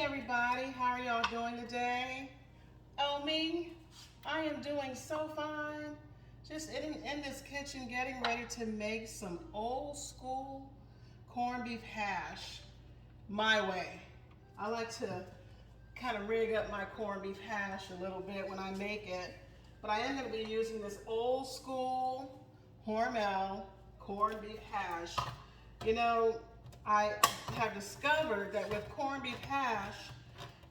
everybody, how are y'all doing today? Oh, me? I am doing so fine. Just in this kitchen getting ready to make some old school corned beef hash my way. I like to kind of rig up my corned beef hash a little bit when I make it, but I am going to be using this old school Hormel corned beef hash. You know, I have discovered that with corned beef hash,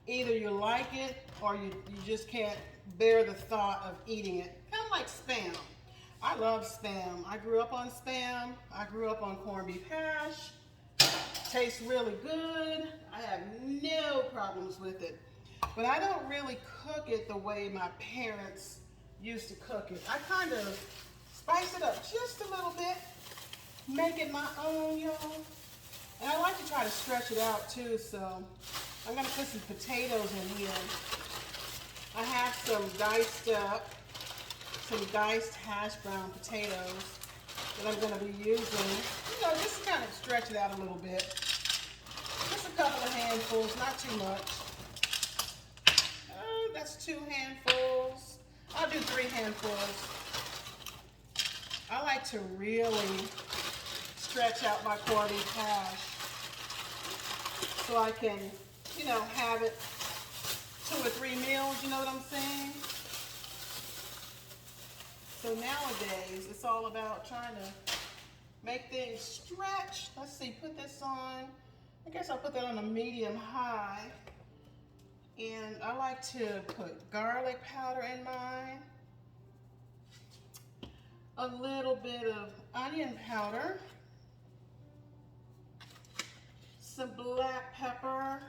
either you like it or you just can't bear the thought of eating it. Kind of like Spam. I love Spam. I grew up on Spam. I grew up on corned beef hash. Tastes really good. I have no problems with it. But I don't really cook it the way my parents used to cook it. I kind of spice it up just a little bit, make it my own, y'all. And I like to try to stretch it out too, so I'm gonna put some potatoes in here. I have some diced hash brown potatoes that I'm gonna be using, just to kind of stretch it out a little bit. Just a couple of handfuls, not too much. Oh, that's 2 handfuls. I'll do 3 handfuls. I like to really stretch out my corned beef hash so I can, have it 2 or 3 meals, you know what I'm saying? So nowadays, it's all about trying to make things stretch. Let's see, put this on. I guess I'll put that on a medium high. And I like to put garlic powder in mine. A little bit of onion powder. Some black pepper.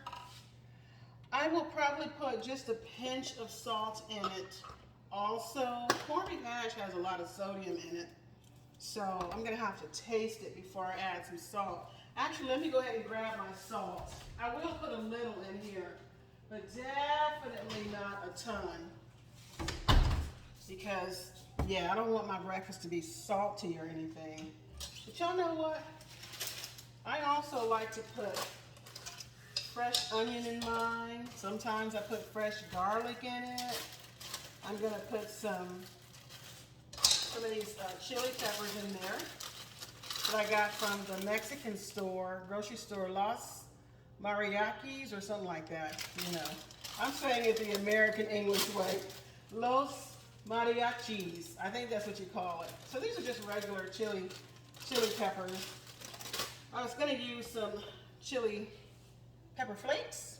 I will probably put just a pinch of salt in it. Also, corned beef hash has a lot of sodium in it, so I'm gonna have to taste it before I add some salt. Actually, let me go ahead and grab my salt. I will put a little in here, but definitely not a ton, because yeah, I don't want my breakfast to be salty or anything. But y'all know what? I also like to put fresh onion in mine. Sometimes I put fresh garlic in it. I'm gonna put some of these chili peppers in there that I got from the Mexican store, grocery store, Los Mariachis or something like that. I'm saying it the American English way. Los Mariachis. I think that's what you call it. So these are just regular chili peppers. I was gonna use some chili pepper flakes,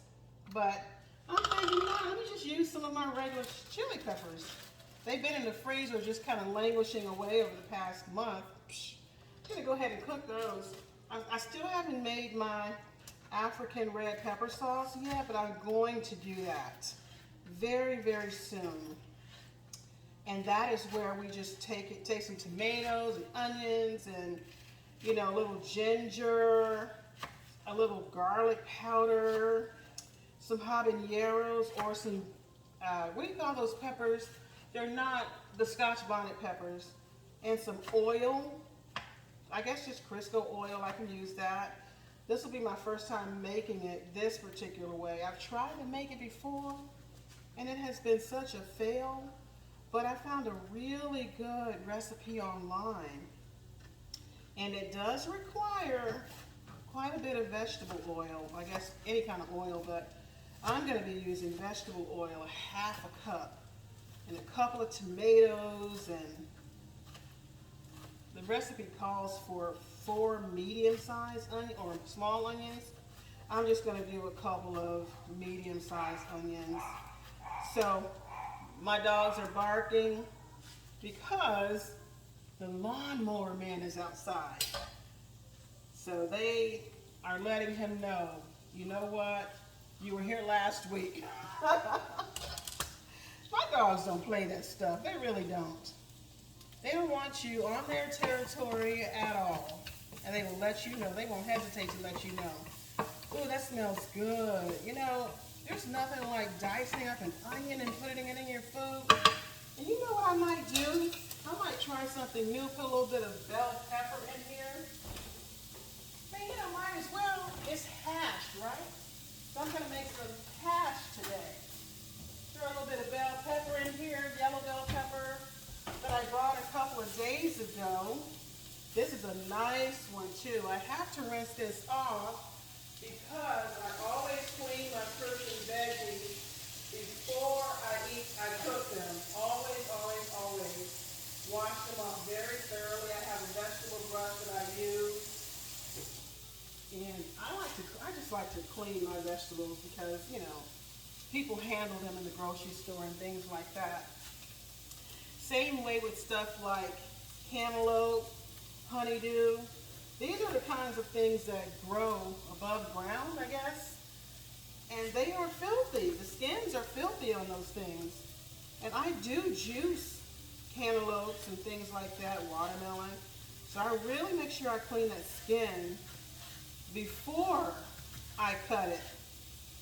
but I'm thinking, let me just use some of my regular chili peppers. They've been in the freezer just kind of languishing away over the past month. I'm gonna go ahead and cook those. I still haven't made my African red pepper sauce yet, but I'm going to do that very, very soon. And that is where we just take some tomatoes and onions and, a little ginger, a little garlic powder, some habaneros, or some, what do you call those peppers? They're not the Scotch bonnet peppers. And some oil. I guess just Crisco oil, I can use that. This will be my first time making it this particular way. I've tried to make it before, and it has been such a fail, but I found a really good recipe online. And it does require quite a bit of vegetable oil. I guess any kind of oil, but I'm going to be using vegetable oil, ½ a cup, and a couple of tomatoes, and the recipe calls for 4 medium-sized onions or small onions. I'm just going to do a couple of medium-sized onions. So my dogs are barking because the lawnmower man is outside. So they are letting him know, you know what? You were here last week. My dogs don't play that stuff. They really don't. They don't want you on their territory at all. And they will let you know. They won't hesitate to let you know. Ooh, that smells good. There's nothing like dicing up an onion and putting it in your food. And you know what I might do? I might try something new, put a little bit of bell pepper in here. Man, might as well. It's hash, right? So I'm going to make some hash today. Throw a little bit of bell pepper in here, yellow bell pepper that I bought a couple of days ago. This is a nice one too. I have to rinse this off because I always clean my fruits and veggies before I cook them. Always, always, always. Wash them off very thoroughly. I have a vegetable brush that I use. And I just like to clean my vegetables because, you know, people handle them in the grocery store and things like that. Same way with stuff like cantaloupe, honeydew. These are the kinds of things that grow above ground, I guess. And they are filthy. The skins are filthy on those things. And I do juice cantaloupes and things like that, watermelon. So I really make sure I clean that skin before I cut it.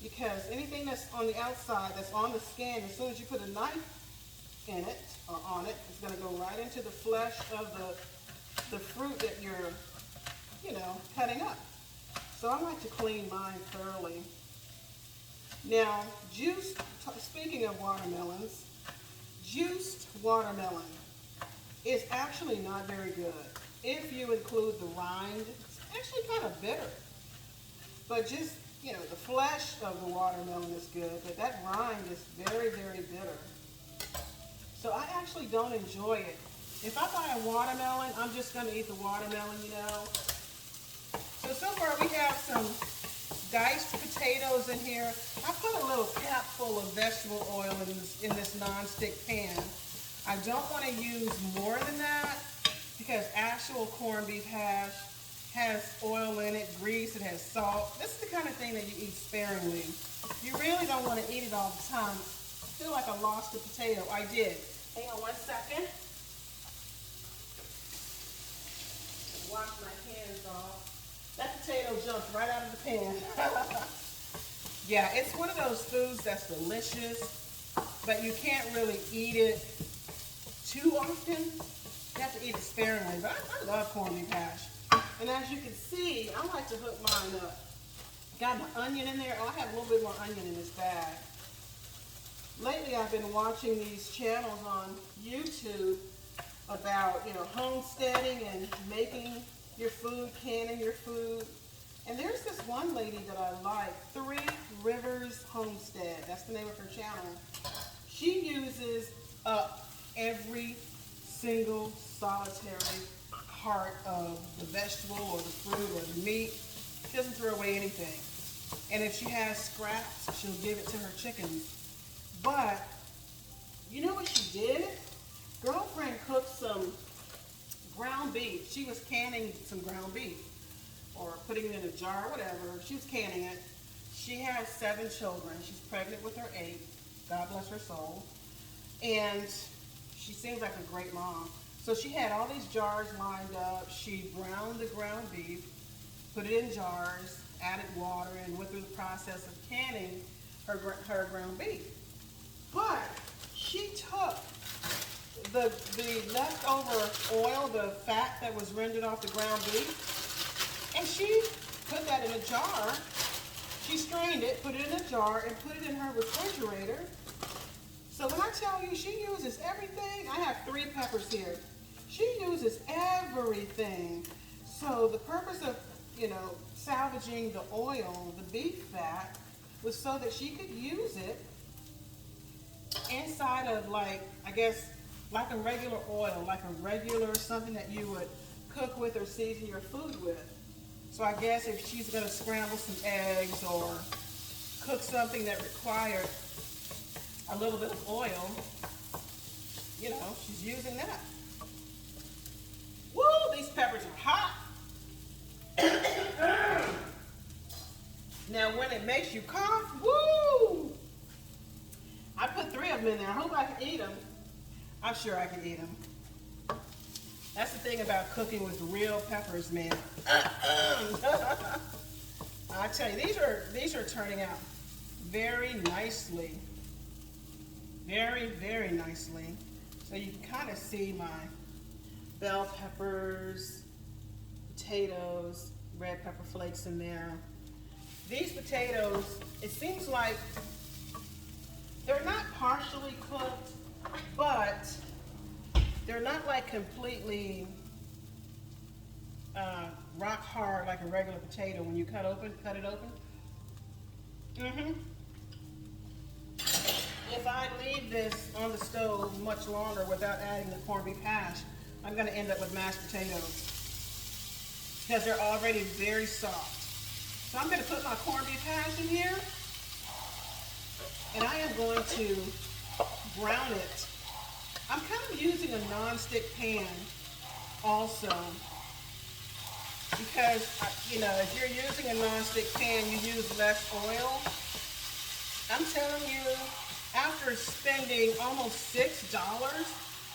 Because anything that's on the outside, that's on the skin, as soon as you put a knife in it, or on it, it's going to go right into the flesh of the fruit that you're, you know, cutting up. So I like to clean mine thoroughly. Now, speaking of watermelons, juiced watermelon is actually not very good. If you include the rind, it's actually kind of bitter. But just, you know, the flesh of the watermelon is good, but that rind is very, very bitter. So I actually don't enjoy it. If I buy a watermelon, I'm just going to eat the watermelon, you know. So far we have some diced potatoes in here. I put a little cap full of vegetable oil in this non-stick pan. I don't want to use more than that because actual corned beef hash has oil in it, grease, it has salt. This is the kind of thing that you eat sparingly. You really don't want to eat it all the time. I feel like I lost a potato. I did. Hang on one second. Wash my hands off. That potato jumped right out of the pan. Yeah, it's one of those foods that's delicious, but you can't really eat it too often. You have to eat it sparingly, but I love corned beef hash. And as you can see, I like to hook mine up. Got my onion in there. Oh, I have a little bit more onion in this bag. Lately, I've been watching these channels on YouTube about, you know, homesteading and making your food, canning your food. And there's this one lady that I like, 3 Rivers Homestead. That's the name of her channel. She uses up every single solitary part of the vegetable or the fruit or the meat. She doesn't throw away anything. And if she has scraps, she'll give it to her chickens. But you know what she did? Girlfriend cooked some ground beef. She was canning some ground beef or putting it in a jar, whatever. She was canning it. She has 7 children. She's pregnant with her 8th. God bless her soul. And she seems like a great mom. So she had all these jars lined up. She browned the ground beef, put it in jars, added water, and went through the process of canning her ground beef. But she took the leftover oil, the fat that was rendered off the ground beef, and she put that in a jar. She strained it, put it in a jar, and put it in her refrigerator. So when I tell you she uses everything, I have 3 peppers here. She uses everything. So the purpose of, you know, salvaging the oil, the beef fat, was so that she could use it inside of, like, I guess, like a regular oil, like a regular something that you would cook with or season your food with. So I guess if she's going to scramble some eggs or cook something that required a little bit of oil, you know, she's using that. Woo, these peppers are hot. Now when it makes you cough, woo! I put 3 of them in there. I hope I can eat them. I'm sure I can eat them. That's the thing about cooking with real peppers, man. I tell you, these are turning out very nicely. Very, very nicely. So you can kind of see my bell peppers, potatoes, red pepper flakes in there. These potatoes, It seems like they're not partially cooked, but they're not like completely rock hard like a regular potato when you cut it open. If I leave this on the stove much longer without adding the corned beef hash, I'm going to end up with mashed potatoes because they're already very soft. So I'm going to put my corned beef hash in here, and I am going to brown it. I'm kind of using a non-stick pan also because, if you're using a non-stick pan, you use less oil. I'm telling you, after spending almost $6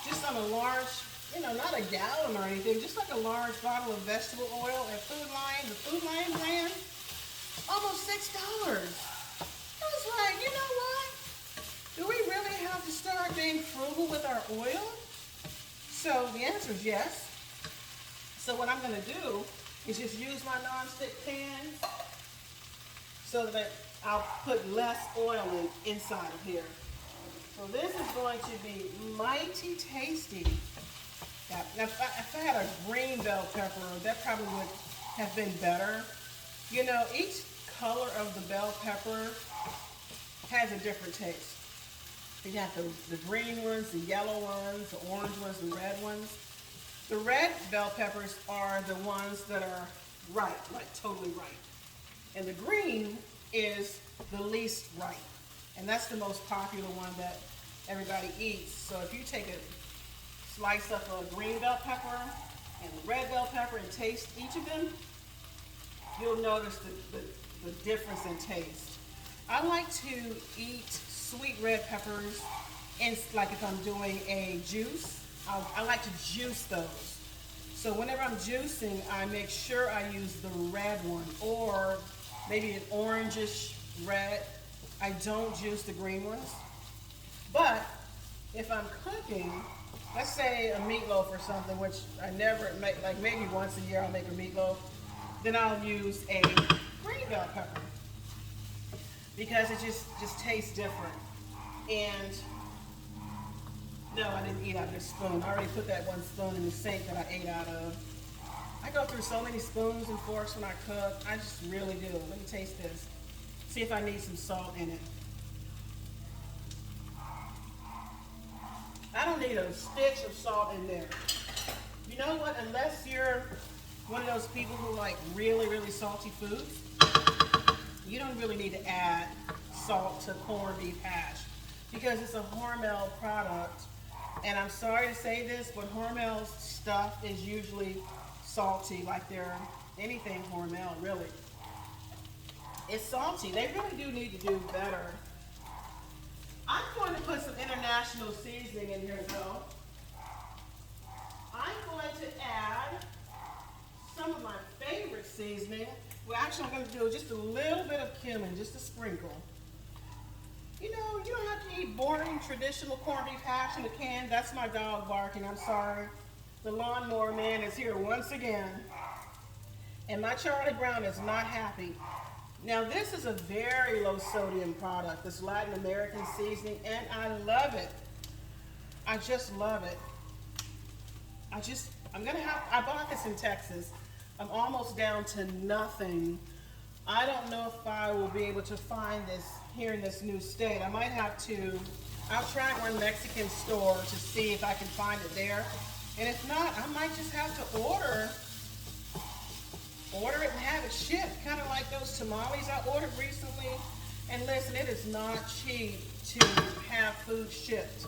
just on a large, not a gallon or anything, just like a large bottle of vegetable oil at the Food Lion brand, almost $6. I was like, you know what? Do we really have to start being frugal with our oil? So the answer is yes. So what I'm going to do is just use my non-stick pan so that I'll put less oil inside of here. So this is going to be mighty tasty. Now, if I had a green bell pepper, that probably would have been better. Each color of the bell pepper has a different taste. You have the green ones, the yellow ones, the orange ones, the red ones. The red bell peppers are the ones that are ripe, like totally ripe. And the green is the least ripe. And that's the most popular one that everybody eats. So if you take a slice of a green bell pepper and a red bell pepper and taste each of them, you'll notice the difference in taste. I like to eat sweet red peppers, and like if I'm doing a juice, I like to juice those. So whenever I'm juicing, I make sure I use the red one, or maybe an orangish red. I don't juice the green ones. But if I'm cooking, let's say a meatloaf or something, which I never make, like maybe once a year I'll make a meatloaf, then I'll use a green bell pepper because it just tastes different. And no, I didn't eat out of this spoon. I already put that one spoon in the sink that I ate out of. I go through so many spoons and forks when I cook. I just really do. Let me taste this. See if I need some salt in it. I don't need a stitch of salt in there. You know what? Unless you're one of those people who like really, really salty foods, you don't really need to add salt to corned beef hash because it's a Hormel product. And I'm sorry to say this, but Hormel's stuff is usually salty, like they're anything Hormel, really. It's salty. They really do need to do better. I'm going to put some international seasoning in here, though. I'm going to add some of my favorite seasoning. Well, actually, I'm going to do just a little bit of cumin, just a sprinkle. You don't have to eat boring, traditional corned beef hash in a can. That's my dog barking. I'm sorry. The lawnmower man is here once again. And my Charlie Brown is not happy. Now, this is a very low sodium product, this Latin American seasoning, and I love it. I just love it. I bought this in Texas. I'm almost down to nothing. I don't know if I will be able to find this here in this new state. I might have to, I'll try one Mexican store to see if I can find it there. And if not, I might just have to order it and have it shipped, kind of like those tamales I ordered recently. And listen, it is not cheap to have food shipped.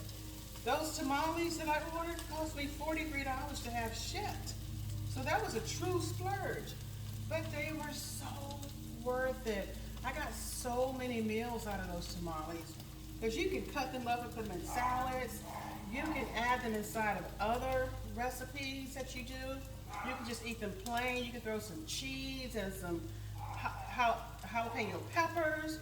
Those tamales that I ordered cost me $43 to have shipped. So that was a true splurge, but they were so worth it. I got so many meals out of those tamales because you can cut them up and put them in salads. You can add them inside of other recipes that you do. You can just eat them plain. You can throw some cheese and some jalapeno peppers.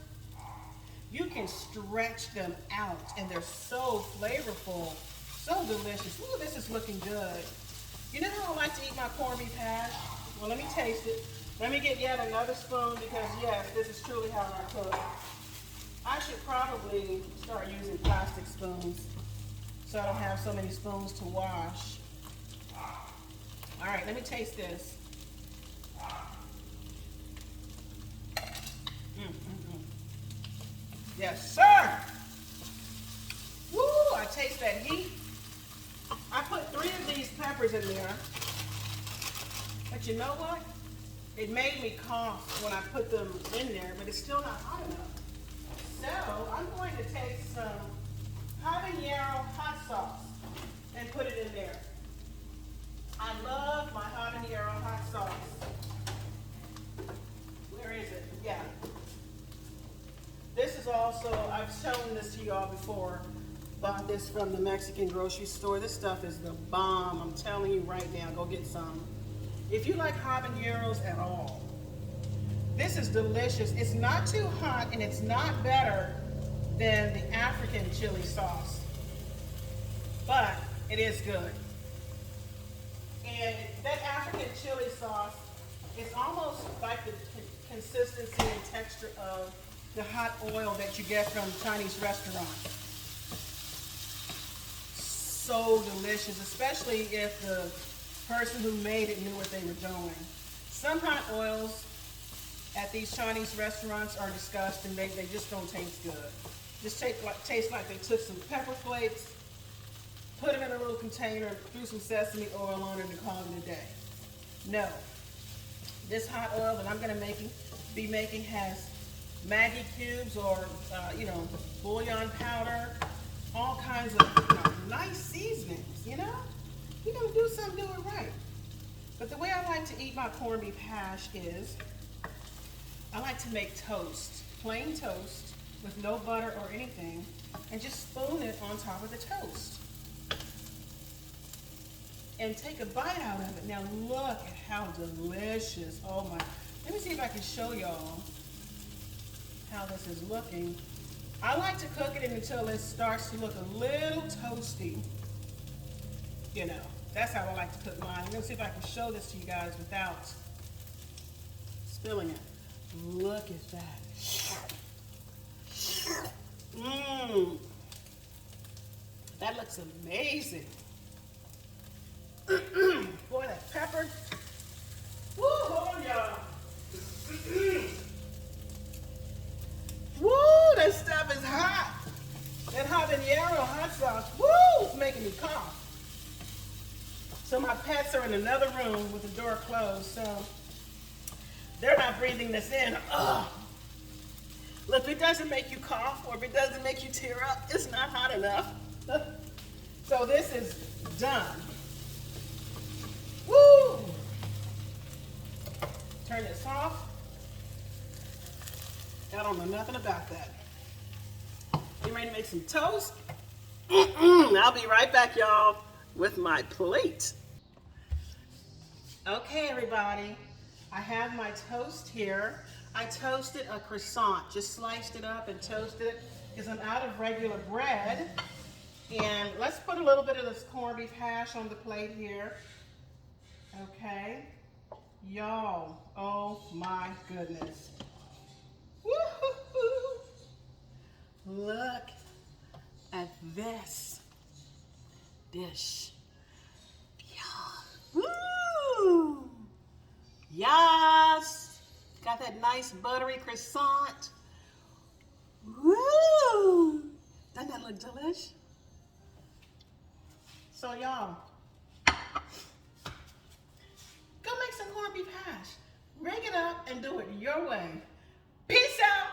You can stretch them out, and they're so flavorful, so delicious. Ooh, this is looking good. You know how I like to eat my corned beef hash? Well, let me taste it. Let me get yet another spoon because yes, this is truly how I cook. I should probably start using plastic spoons so I don't have so many spoons to wash. All right, let me taste this. Yes, sir. Woo, I taste that heat. I put 3 of these peppers in there. But you know what? It made me cough when I put them in there, but it's still not hot enough. So I'm going to take some habanero hot sauce and put it in there. I love my habanero hot sauce. Where is it? Yeah. This is also, I've shown this to y'all before. Bought this from the Mexican grocery store. This stuff is the bomb. I'm telling you right now, go get some. If you like habaneros at all, this is delicious. It's not too hot and it's not better than the African chili sauce, but it is good. And that African chili sauce is almost like the consistency and texture of the hot oil that you get from Chinese restaurants. So delicious, especially if the person who made it knew what they were doing. Some hot oils at these Chinese restaurants are disgusting. They just don't taste good. Just taste like they took some pepper flakes, put them in a little container, threw some sesame oil on it and called it a day. No. This hot oil that I'm going to be making has Maggi cubes or, bouillon powder, all kinds of nice seasonings, you know? You're going to do something, do it right. But the way I like to eat my corned beef hash is I like to make toast, plain toast with no butter or anything, and just spoon it on top of the toast. And take a bite out of it. Now look at how delicious. Oh my. Let me see if I can show y'all how this is looking. I like to cook it until it starts to look a little toasty. You know, that's how I like to cook mine. I'm gonna see if I can show this to you guys without spilling it. Look at that. Mmm. That looks amazing. Boy, that pepper. Woo, hold on, y'all. Woo, that stuff is hot. That habanero hot sauce, woo, it's making me cough. So my pets are in another room with the door closed, so they're not breathing this in. Ugh. Look, if it doesn't make you cough or if it doesn't make you tear up, it's not hot enough. So this is done. Woo! Turn this off. I don't know nothing about that. You ready to make some toast? I'll be right back, y'all, with my plate. Okay, everybody. I have my toast here. I toasted a croissant, just sliced it up and toasted it because I'm out of regular bread. And let's put a little bit of this corned beef hash on the plate here. Okay. Y'all, oh my goodness. Woo-hoo-hoo. Look at this dish. Yum. Woo! Yes! Got that nice buttery croissant. Woo! Doesn't that look delish? So y'all, go make some corned beef hash. Rig it up and do it your way. Peace out!